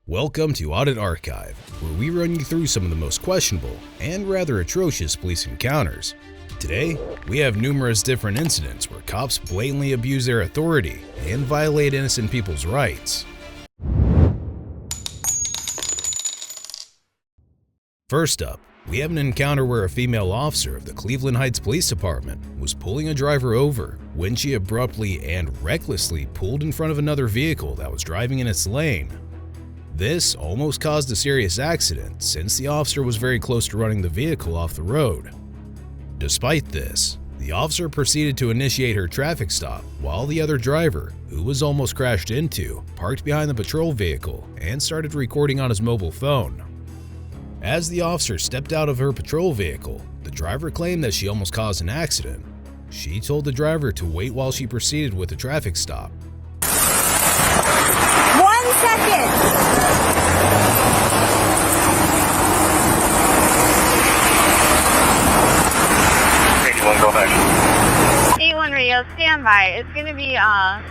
Welcome to Audit Archive, where we run you through some of the most questionable and rather atrocious police encounters. Today, we have numerous different incidents where cops blatantly abuse their authority and violate innocent people's rights. First up, we have an encounter where a female officer of the Cleveland Heights Police Department was pulling a driver over when she abruptly and recklessly pulled in front of another vehicle that was driving in its lane. This almost caused a serious accident since the officer was very close to running the vehicle off the road. Despite this, the officer proceeded to initiate her traffic stop while the other driver, who was almost crashed into, parked behind the patrol vehicle and started recording on his mobile phone. As the officer stepped out of her patrol vehicle, the driver claimed that she almost caused an accident. She told the driver to wait while she proceeded with the traffic stop. 1 second! Go back. 81 radio, stand by. It's going to be on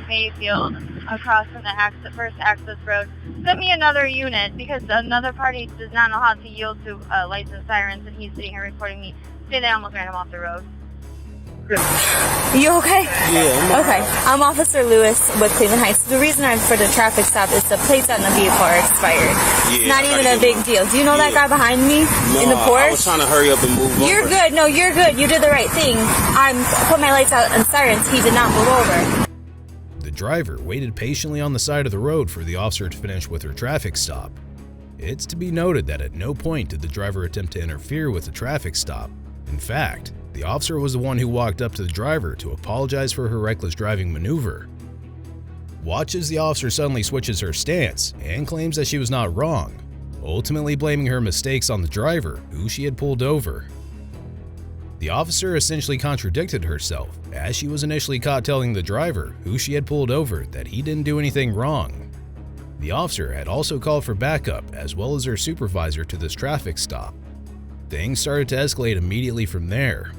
Mayfield across from the first access road. Send me another unit because another party does not know how to yield to lights and sirens, and he's sitting here recording me. Say they almost ran him off the road. You okay? Yeah. Okay. I'm Officer Lewis with Cleveland Heights. The reason I'm for the traffic stop is the plates on the vehicle are expired. Yeah, not even a big deal. Do you know that guy behind me in the Porsche? I was trying to hurry up and move over. You're good. No, you're good. You did the right thing. I'm put my lights out and sirens. He did not move over. The driver waited patiently on the side of the road for the officer to finish with her traffic stop. It's to be noted that at no point did the driver attempt to interfere with the traffic stop. In fact, the officer was the one who walked up to the driver to apologize for her reckless driving maneuver. Watch as the officer suddenly switches her stance and claims that she was not wrong, ultimately blaming her mistakes on the driver, who she had pulled over. The officer essentially contradicted herself, as she was initially caught telling the driver, who she had pulled over, that he didn't do anything wrong. The officer had also called for backup as well as her supervisor to this traffic stop. Things started to escalate immediately from there.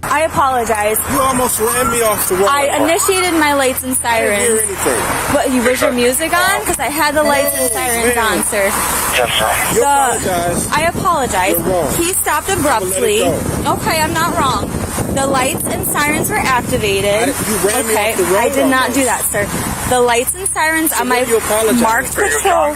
I apologize. You almost ran me off the road. I initiated my lights and sirens. I didn't hear anything. What, was your music on? Because I had the lights and sirens on, sir. Yes, sir. You apologize. I apologize. You're wrong. He stopped abruptly. Okay, I'm not wrong. The lights and sirens were activated. You ran me Okay, off the road. I did not do that, sir. The lights and sirens on my marked patrol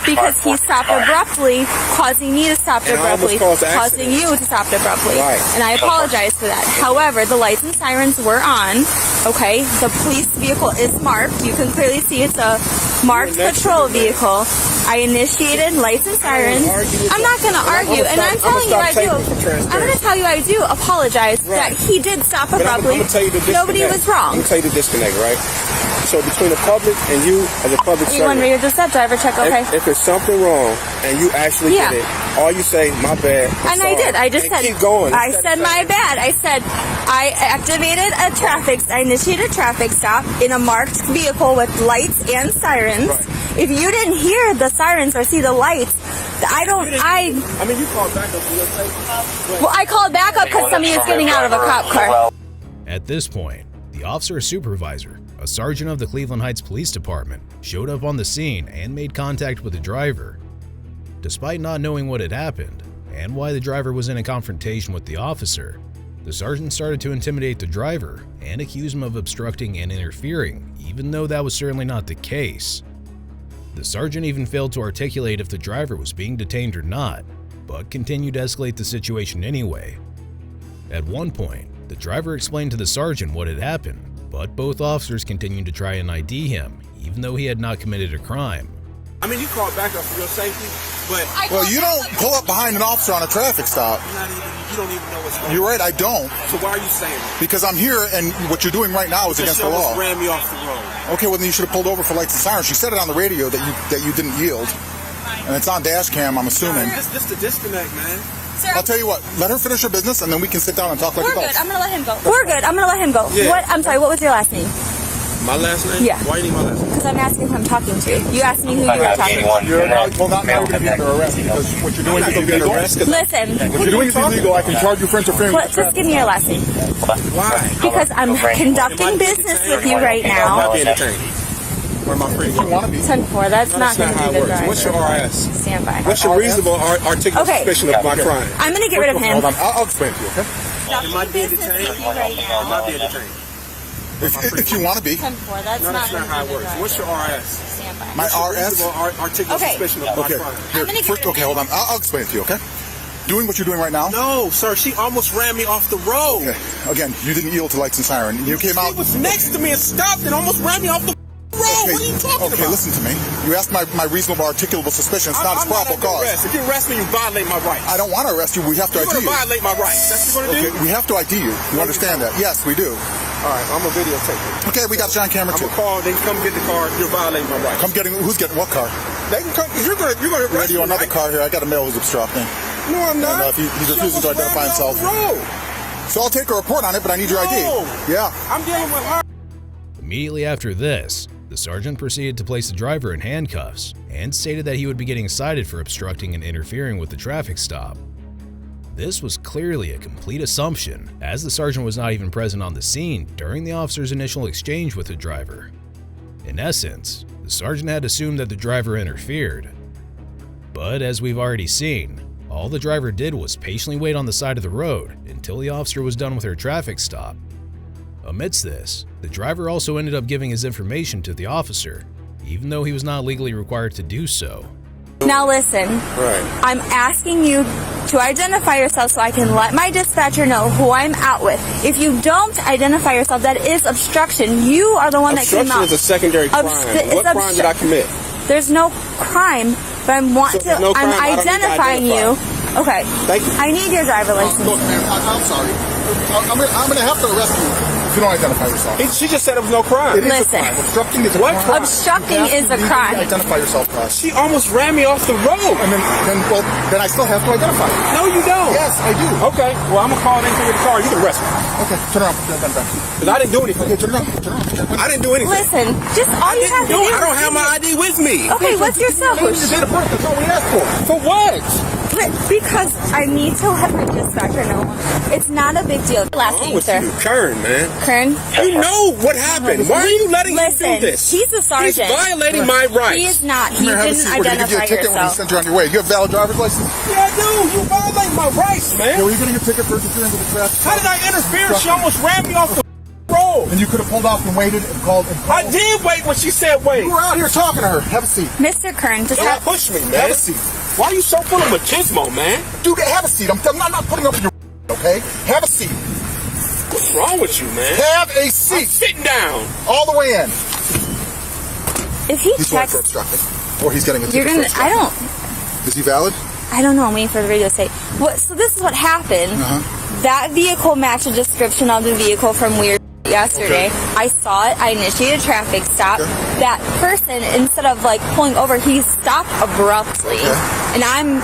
because he stopped abruptly, causing me to stop abruptly, causing you to stop abruptly. Right. And I apologize for that. However, the lights and sirens were on. Okay, the police vehicle is marked. You can clearly see it's a marked patrol vehicle. I initiated lights and sirens. I'm not going to argue, and I'm telling you I do. I'm going to tell you I do apologize that he did stop abruptly. Nobody was wrong. I'm going to tell you the disconnect, right? So between the public and you as a public servant, does that driver check okay? If there's something wrong and you actually did it, all you say, my bad. And I did. I just said, keep going. I said my bad. I said I activated I initiated a traffic stop in a marked vehicle with lights and sirens. Right. If you didn't hear the sirens or see the lights, I mean, you called back up to your place. Well, I called back up because somebody is getting out of a cop car. At this point, the officer's supervisor, a sergeant of the Cleveland Heights Police Department, showed up on the scene and made contact with the driver. Despite not knowing what had happened and why the driver was in a confrontation with the officer, the sergeant started to intimidate the driver and accuse him of obstructing and interfering, even though that was certainly not the case. The sergeant even failed to articulate if the driver was being detained or not, but continued to escalate the situation anyway. At one point, the driver explained to the sergeant what had happened, but both officers continued to try and ID him, even though he had not committed a crime. I mean, you called back up for your safety, but... Well, you don't pull up behind an officer on a traffic stop. You don't even know what's going on. You're right, I don't. So why are you saying that? Because I'm here, and what you're doing right now is against the law. You ran me off the road. Okay, well then you should have pulled over for lights and sirens. She said it on the radio that you didn't yield, and it's on dash cam, I'm assuming. It's just a disconnect, man. Sir, I'll tell you what, let her finish her business, and then we can sit down and talk like we're adults. good. I'm going to let him go. We're good. I'm going to let him go. Yeah. I'm sorry, what was your last name? My last name? Yeah. Why do you need my last name? Because I'm asking who I'm talking to. You asked me who you were talking to. You're not going to be under arrest, because what you're doing is illegal. Listen. What you're doing is illegal. I can charge you for interfering with Just give me your last name. Why? Because I'm conducting business with you right now. Or am I free to go? You want to be. 10-4, that's not going to how be it the works. driver. What's your RS? Stand by. What's your reasonable articulable Okay. suspicion of my crime? I'm going to get rid of him. Hold on, I'll explain to you, okay? Am I being detained? Right now. Am I being detained? If you want to be. 10-4, that's No, not that's not how it works. What's your RS? Stand by. My RS? Reasonable articulable Okay. suspicion of my Okay. crime. Here, I'm gonna get first, rid of okay, hold on. I'll explain it to you, okay? Doing what you're doing right now. No, sir. She almost ran me off the road. Okay. Again, you didn't yield to lights and siren. You came out. She was next to me and stopped and almost ran me off the road. Okay, What are you talking okay, about? listen to me. You asked my reasonable articulable suspicion. It's not I'm a probable under cause. arrest. If you arrest me, you violate my rights. I don't want to arrest you. We have to You're ID going to you. violate my rights. That's what you're going to Okay, do? we have to ID you. You understand that? Yes, we do. All right, I'm going to videotape it. Okay, we got you on camera I'm too. going to call. They can come get the car. You're violating my rights. Come getting. Who's getting what car? They can come. You're going to arrest Radio, me, another right? car here. I got a male who's obstructing. No, I'm not. No, if he She refuses to almost identify ran me off himself. the road. So I'll take a report on it, but I need your ID. No. Yeah. I'm dealing with her. Immediately after this, the sergeant proceeded to place the driver in handcuffs and stated that he would be getting cited for obstructing and interfering with the traffic stop. This was clearly a complete assumption, as the sergeant was not even present on the scene during the officer's initial exchange with the driver. In essence, the sergeant had assumed that the driver interfered. But as we've already seen, all the driver did was patiently wait on the side of the road until the officer was done with her traffic stop. Amidst this, the driver also ended up giving his information to the officer, even though he was not legally required to do so. Now listen, Right. I'm asking you to identify yourself so I can let my dispatcher know who I'm out with. If you don't identify yourself, that is obstruction. You are the one that came Obstruction out. is a secondary crime. it's What crime did I commit? There's no crime, but I'm So there's no crime, I I'm don't need to identifying you. Okay. Thank you. I need your driver license. Look, man, I'm sorry. I'm going to have to arrest you if you don't identify yourself. She just said it was no crime. It is Listen. a crime. Obstructing is a What crime. crime? Obstructing You have is to a legally crime. Identify yourself, Russ. She almost ran me off the road. And then I still have to identify you. No, you don't. Yes, I do. Okay. Well, I'm gonna call in to get the car. You can arrest me Okay, turn around. Turn around. because I didn't do anything. Okay, turn around. Turn around. I didn't do anything. Listen, just all you have to do I don't is have my ID with me. Okay, what's your cell? Your date of birth, that's all we asked for. For what? Because I need to let my dispatcher know. It's not a big deal. Last What's name, with sir. you? Kern, man. Kern. You know what happened. Why are you letting him Listen, do this? he's a sergeant. He's violating my rights. He is not. He Come here, have a didn't seat. We're going to give you identify a ticket when we yourself. send you on your way. You have valid driver's license? Yeah, I do. You violate my rights, man. Yeah, well, you're getting a ticket for interfering with the traffic. How did I interfere? She almost ran me off the road. And you could have pulled off and waited and called. I did wait when she said wait. You were out here talking to her. Have a seat. Mr. Kern, just Don't have, push me, Have man. a seat. Why are you so full of machismo, man? Dude, have a seat. I'm not putting up with your okay? Have a seat. What's wrong with you, man? Have a I'm seat. sitting down. All the way in. if he He's going for checks, obstructing. Or he's getting a you're ticket for gonna. obstructing. Is he valid? I don't know. I'm waiting for the radio to say. What? So this is what happened. That vehicle matched the description of the vehicle from Weird yesterday. Okay. I saw it. I initiated a traffic stop. Okay. That person, instead of like pulling over, he stopped abruptly. Okay. And I'm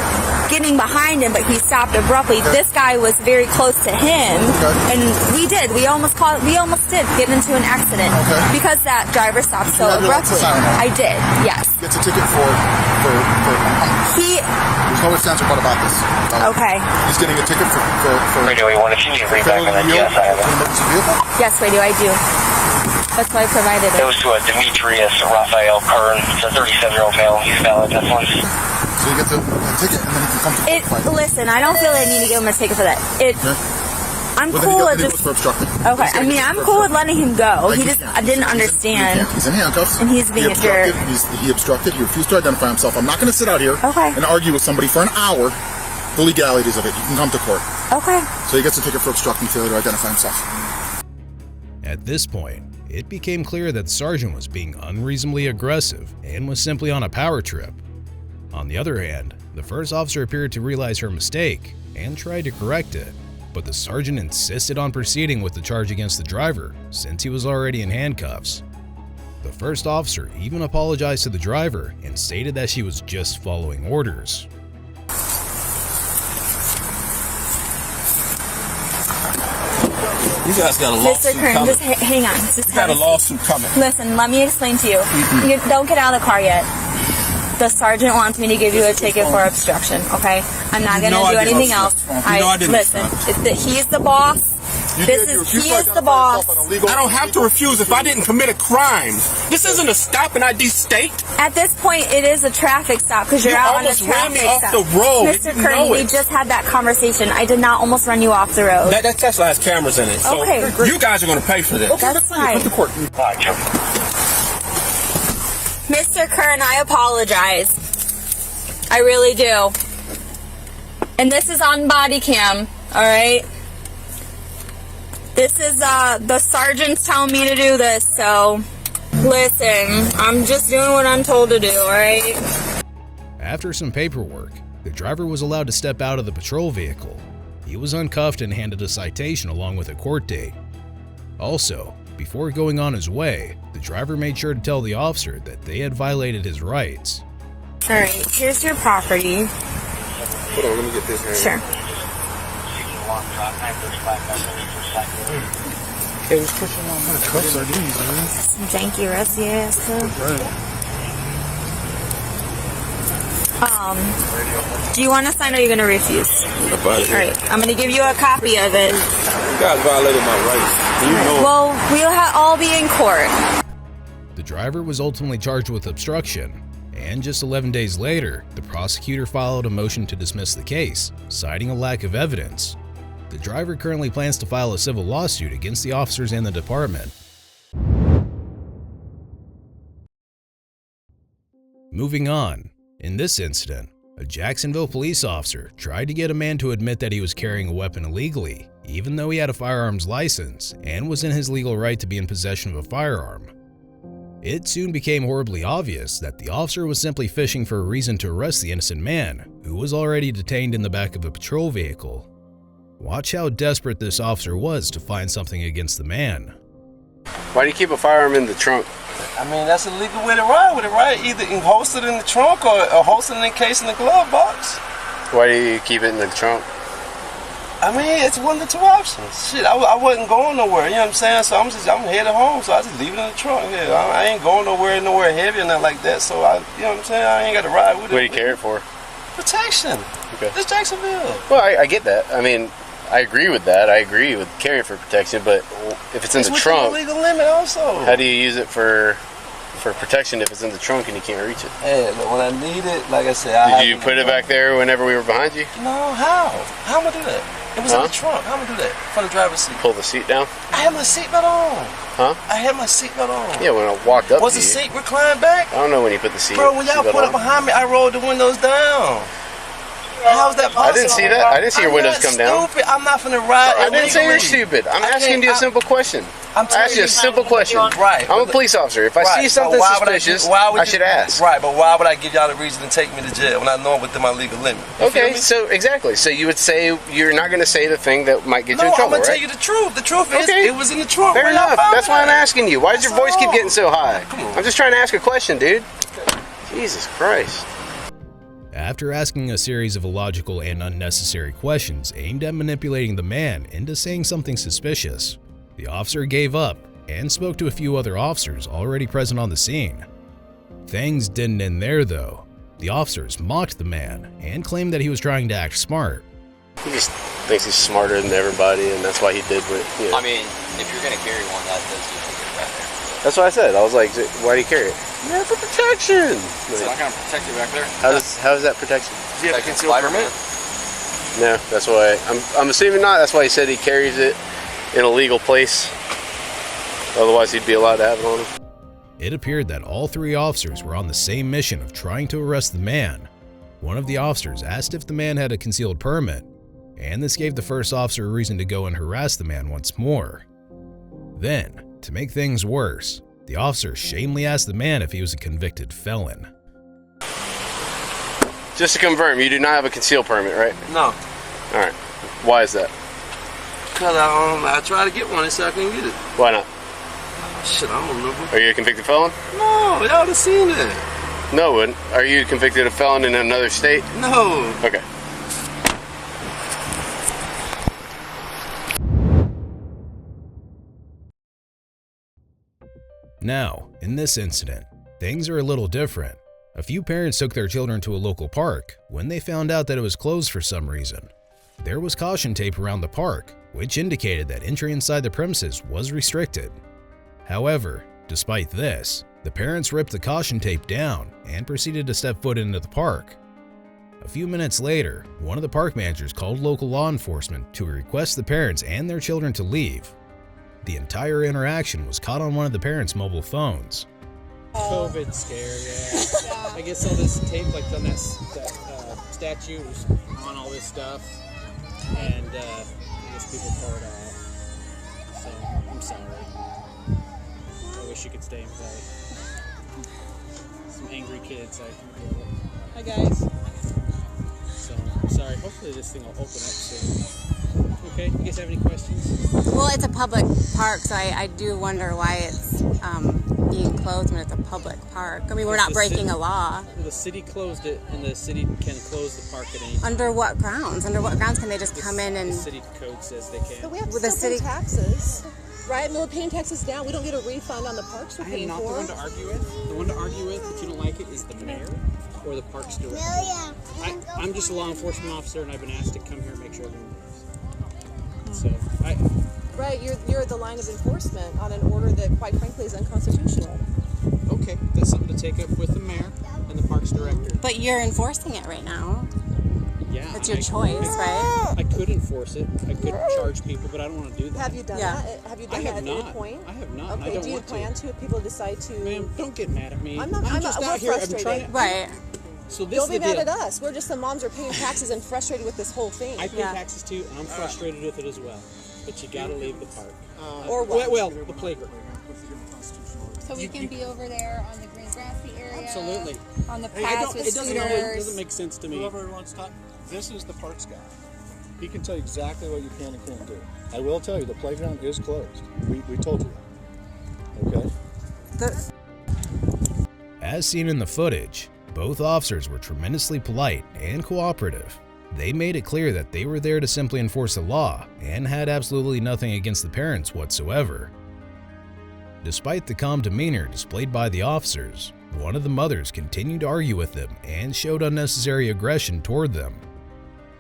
getting behind him, but he stopped abruptly. Okay. This guy was very close to him, Okay. and we almost did get into an accident Okay. because that driver stopped so have your lights abruptly. and siren on? I did. Yes. Gets a ticket for He. there's no ifs, ands, or buts about this. Okay. He's getting a ticket for Radio 81, if you need to read back on that, yes, I have to an emergency vehicle. Yes, radio. I do. That's why I provided it. It it. was to a Demetrius Raphael Kern. It's a 37-year-old male. He's valid, that's one. So he gets a ticket and then he can come to It. court. Listen, I don't feel like I need to give him a ticket for that. I'm Well, cool then with he goes for just. obstructing. Okay, He's I gonna mean, get I'm for cool with obstructing. letting him go. Like, He just, I didn't understand. He's in handcuffs. And he's being a jerk. He obstructed. He refused to identify himself. I'm not going to sit out here Okay. and argue with somebody for an hour the legalities of it. You can come to court. Okay. So he gets a ticket for obstructing failure to identify himself. At this point, it became clear that the sergeant was being unreasonably aggressive and was simply on a power trip. On the other hand, the first officer appeared to realize her mistake and tried to correct it, but the sergeant insisted on proceeding with the charge against the driver since he was already in handcuffs. The first officer even apologized to the driver and stated that she was just following orders. You guys got a Mr. lawsuit Kern, coming. just hang on. Just You got a have lawsuit coming. Listen, let me explain to you. Don't get out of the car yet. The sergeant wants me to give you a ticket for obstruction, okay? I'm not going to know do I did anything not else. stop. You know I didn't Listen, stop. he's the boss. You This did. You is, refused he to is the identify boss. yourself on a legal- I don't have to refuse if I didn't commit a crime. This isn't a stop and ID state. At this point, it is a traffic stop because you're You out on a almost ran traffic me off stop. the road. You Mr. didn't Curtin, know we it. just had that conversation. I did not almost run you off the road. That Tesla has cameras in it. So Okay. you guys are going to pay for this. That's fine. Mr. Curtin, I apologize. I really do. And this is on body cam, alright? This is, the sergeant's telling me to do this, so listen, I'm just doing what I'm told to do, alright? After some paperwork, the driver was allowed to step out of the patrol vehicle. He was uncuffed and handed a citation along with a court date. Also, before going on his way, the driver made sure to tell the officer that they had violated his rights. Alright, here's your property. Hold on, let me get this here. Sure. Hey, what's pushing on my cuffs are these, man? Some janky, rusty ass stuff. Do you want to sign or are you going to refuse? Alright, I'm going to give you a copy of it. You guys violated my rights. You know. Well, we'll all be in court. The driver was ultimately charged with obstruction, and just 11 days later, the prosecutor filed a motion to dismiss the case, citing a lack of evidence. The driver currently plans to file a civil lawsuit against the officers and the department. Moving on, in this incident, a Jacksonville police officer tried to get a man to admit that he was carrying a weapon illegally, even though he had a firearms license and was in his legal right to be in possession of a firearm. It soon became horribly obvious that the officer was simply fishing for a reason to arrest the innocent man, who was already detained in the back of a patrol vehicle. Watch how desperate this officer was to find something against the man. Why do you keep a firearm in the trunk? I mean, that's a legal way to ride with it, right? Either holster it in the trunk or holster it in case in the glove box. Why do you keep it in the trunk? I mean, it's one of the two options. Shit, I wasn't going nowhere, you know what I'm saying? So I'm headed home, so I just leave it in the trunk. Yeah, I ain't going nowhere nowhere heavy or nothing like that. So you know what I'm saying? I ain't got to ride with it. What do you carry it for? Protection. Okay. It's Jacksonville. Well, I get that. I mean, I agree with that. I agree with carrying it for protection, but if it's in the trunk, legal limit also. how do you use it for protection if it's in the trunk and you can't reach it? Yeah, but when I need it, like I said, Did you put it back there whenever we were behind you? No, how? How am I do that? It was in the trunk. How am I do that? From the driver's seat. Pull the seat down? I had my seatbelt on. Huh? I had my seatbelt on. Yeah, when I walked up Was to the you. seat reclined back? I don't know when you put the seat. Bro, when y'all seatbelt put on. up behind me, I rolled the windows down. How's that possible? I didn't see that. I didn't see your windows come down. Stupid. I'm not finna ride. I didn't say you're illegally. stupid. I'm asking you a simple question. I asked you a simple question. Right. I'm a police officer. If I see something suspicious, I should ask. Right, but why would I give y'all the reason to take me to jail when I know I'm within my legal limit? You feel Okay, me? so exactly. So you would say you're not going to say the thing that might get you in No, I'm trouble, gonna right? tell you the truth. The truth is, Okay. it was in the trunk. Fair Where y'all enough. found That's it why I'm at? asking you. Why does your That's voice keep all. getting so high? Come on. I'm just trying to ask a question, dude. Jesus Christ. After asking a series of illogical and unnecessary questions aimed at manipulating the man into saying something suspicious, the officer gave up and spoke to a few other officers already present on the scene. Things didn't end there though. The officers mocked the man and claimed that he was trying to act smart. He just thinks he's smarter than everybody, and that's why he did what, you know. I mean, if you're going to carry one, that does need to get back there. That's what I said. I was like, why do you carry it? Yeah, for protection. It's not going to protect you back there. How is that protection? Do you have a concealed permit? No, that's why. I'm assuming not. That's why he said he carries it in a legal place. Otherwise, he'd be allowed to have it on him. It appeared that all three officers were on the same mission of trying to arrest the man. One of the officers asked if the man had a concealed permit, and this gave the first officer a reason to go and harass the man once more. Then, to make things worse, the officer shamefully asked the man if he was a convicted felon. Just to confirm, you do not have a concealed permit, right? No. All right. Why is that? Because I tried to get one and said I couldn't get it. Why not? Shit, I don't remember. Are you a convicted felon? No, y'all have seen it. No, wouldn't. Are you a convicted felon in another state? No. Okay. Now, in this incident, things are a little different. A few parents took their children to a local park when they found out that it was closed for some reason. There was caution tape around the park, which indicated that entry inside the premises was restricted. However, despite this, the parents ripped the caution tape down and proceeded to step foot into the park. A few minutes later, one of the park managers called local law enforcement to request the parents and their children to leave. The entire interaction was caught on one of the parents' mobile phones. COVID scare, yeah. I guess all this tape, like on that statue, was on all this stuff, and I guess people tore it off. So I'm sorry. I wish you could stay and play. Some angry kids, Hi guys. So I'm sorry. Hopefully this thing will open up soon. Okay, you guys have any questions? Well, it's a public park, so I do wonder why it's being closed when it's a public park. I mean, we're not breaking a law. Well, the city closed it, and the city can close the park at any time. Under what grounds? Under what grounds can they just come in and... The city code says they can. But we have to still pay taxes, right? I mean, we're paying taxes now. We don't get a refund on the parks we're paying for. I am not the one to argue with. The one to argue with, if you don't like it, is the mayor or the parks director. I'm just a law enforcement officer, and I've been asked to come here and make sure everyone moves. So, Right, you're the line of enforcement on an order that, quite frankly, is unconstitutional. Okay, that's something to take up with the mayor and the parks director. But you're enforcing it right now. Yeah. It's your choice, right? I could enforce it. I could charge people, but I don't want to do that. Have you done that? Have you done that at any point? I have not. Okay, do you plan to if people decide to... Ma'am, don't get mad at me. I'm just out here. I'm trying to... Right. So this don't is be the mad deal. at us. We're just the moms are paying taxes and frustrated with this whole thing. I pay taxes too, and I'm frustrated with it as well. But you gotta leave the park. Or what? Well, the playground. So we can be over there on the green grassy area. Absolutely. On the paths with scooters. It doesn't make sense to me. Whoever wants to talk, this is the parks guy. He can tell you exactly what you can and can't do. I will tell you, the playground is closed. We told you that. Okay? As seen in the footage, both officers were tremendously polite and cooperative. They made it clear that they were there to simply enforce the law and had absolutely nothing against the parents whatsoever. Despite the calm demeanor displayed by the officers, one of the mothers continued to argue with them and showed unnecessary aggression toward them.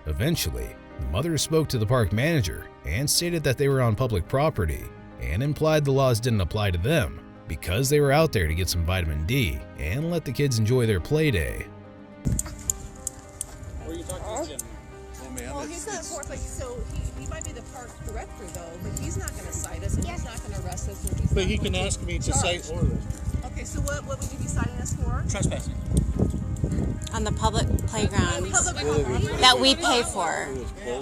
Eventually, the mother spoke to the park manager and stated that they were on public property and implied the laws didn't apply to them because they were out there to get some vitamin D and let the kids enjoy their play day. Where are you talking to this gentleman? Oh man, Well, he's not for like so he might be the park director though, but he's not going to cite us and he's not going to arrest us. And he's but not he going can ask me to cite orders. Okay, so what would you be citing us for? Trespassing. On the public playground that we pay for.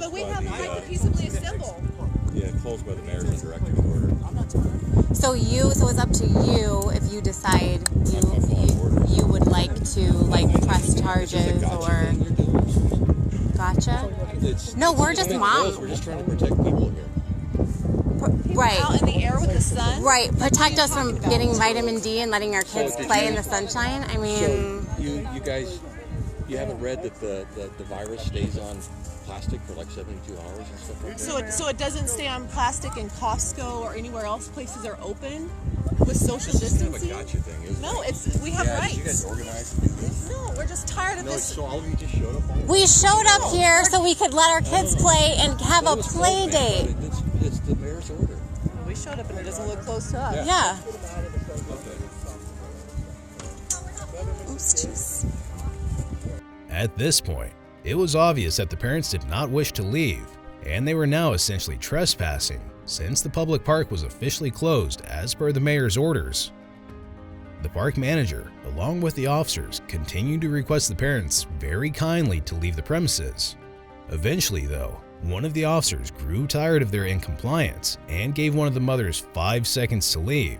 But we have the right to peaceably assemble. Yeah, closed by the mayor's and director's order. So it's up to you if you decide you would like to press charges or gotcha. No, we're just moms. We're just trying to protect people here. Right. Out in the air with the sun. Right. Protect us from getting vitamin D and letting our kids play in the sunshine. I mean, So you guys, you haven't read that the virus stays on plastic for like 72 hours and stuff like that? So it doesn't stay on plastic in Costco or anywhere else. Places are open with social distancing. It's kind of a gotcha thing, isn't it? No, we have rights. Did you guys organize to do this? No, we're just tired of this. So all of you just showed up? we showed up here so we could let our kids play and have a play date. It's the mayor's order. We showed up and it doesn't look close to us. Yeah. Oops, jeez. At this point, it was obvious that the parents did not wish to leave, and they were now essentially trespassing since the public park was officially closed as per the mayor's orders. The park manager, along with the officers, continued to request the parents very kindly to leave the premises. Eventually, though, one of the officers grew tired of their incompliance and gave one of the mothers 5 seconds to leave.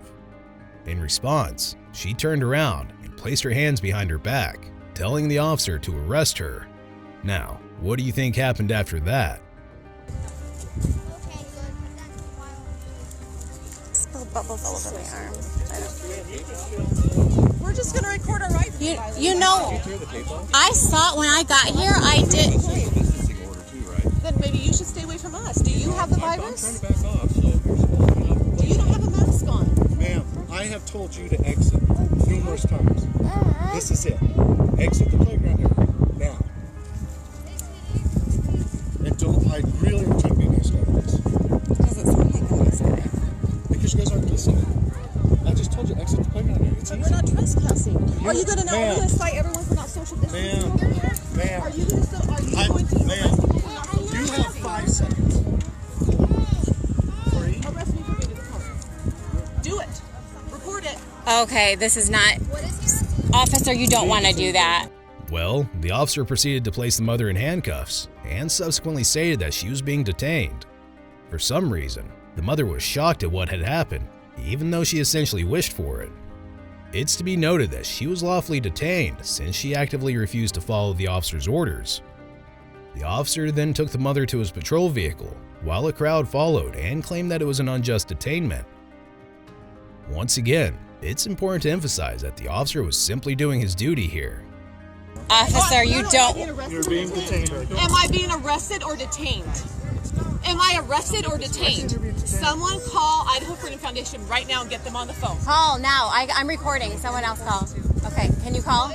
In response, she turned around and placed her hands behind her back, telling the officer to arrest her. Now, what do you think happened after that? Spilled bubbles all over my arm. We're just going to record our rights. You know, I saw it when I got here. I did. Then maybe you should stay away from us. Do you have the virus? I'm trying to back off, so you're supposed to know. You don't have a mask on. Ma'am, I have told you to exit numerous times. This is it. Exit the playground area now. And I really am trying to be nice about this. gonna now we're gonna cite everyone for not social distancing over here? Ma'am. Are you going to arrest people for not social You have distancing? 5 seconds. Arrest me for being in the car. Do it. Report it. Okay, this is not... Officer, you don't want to do that. Well, the officer proceeded to place the mother in handcuffs and subsequently stated that she was being detained. For some reason, the mother was shocked at what had happened, even though she essentially wished for it. It's to be noted that she was lawfully detained since she actively refused to follow the officer's orders. The officer then took the mother to his patrol vehicle, while a crowd followed and claimed that it was an unjust detainment. Once again, it's important to emphasize that the officer was simply doing his duty here. Officer, you don't... You're being detained right now. Am I being arrested or detained? Am I arrested or detained? Someone call Idaho Freedom Foundation right now and get them on the phone. Call now. I'm recording. Someone else call. Okay, can you call?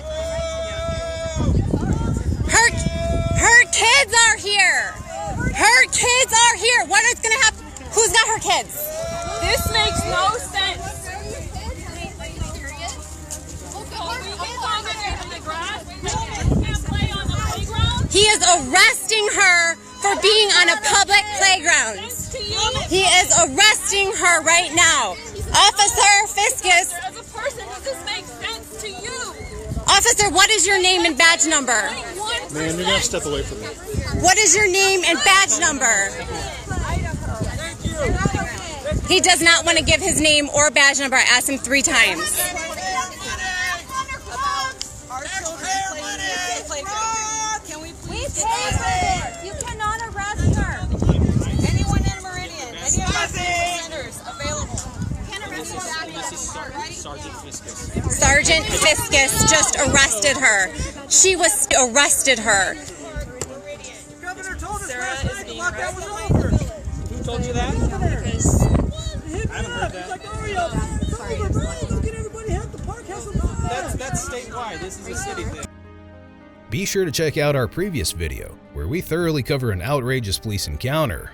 Her kids are here. Her kids are here. What is going to happen? Who's got her kids? This makes no sense. He is arresting her for being on a public playground. He is arresting her right now. Officer Fiscus. As a person, does this make sense to you? Officer, what is your name and badge number? Man, you're gonna step away from me. What is your name and badge number? He does not want to give his name or badge number. I asked him 3 times. You cannot arrest her. Anyone in Meridian, any of our centers available. Can't arrest her back in the park, right? Sergeant Fiscus. Sergeant Fiscus just arrested her. She was arrested her. Governor told us last night the lockdown was over. Who told you that? Because I haven't heard that. That's statewide. This is a city thing. Be sure to check out our previous video, where we thoroughly cover an outrageous police encounter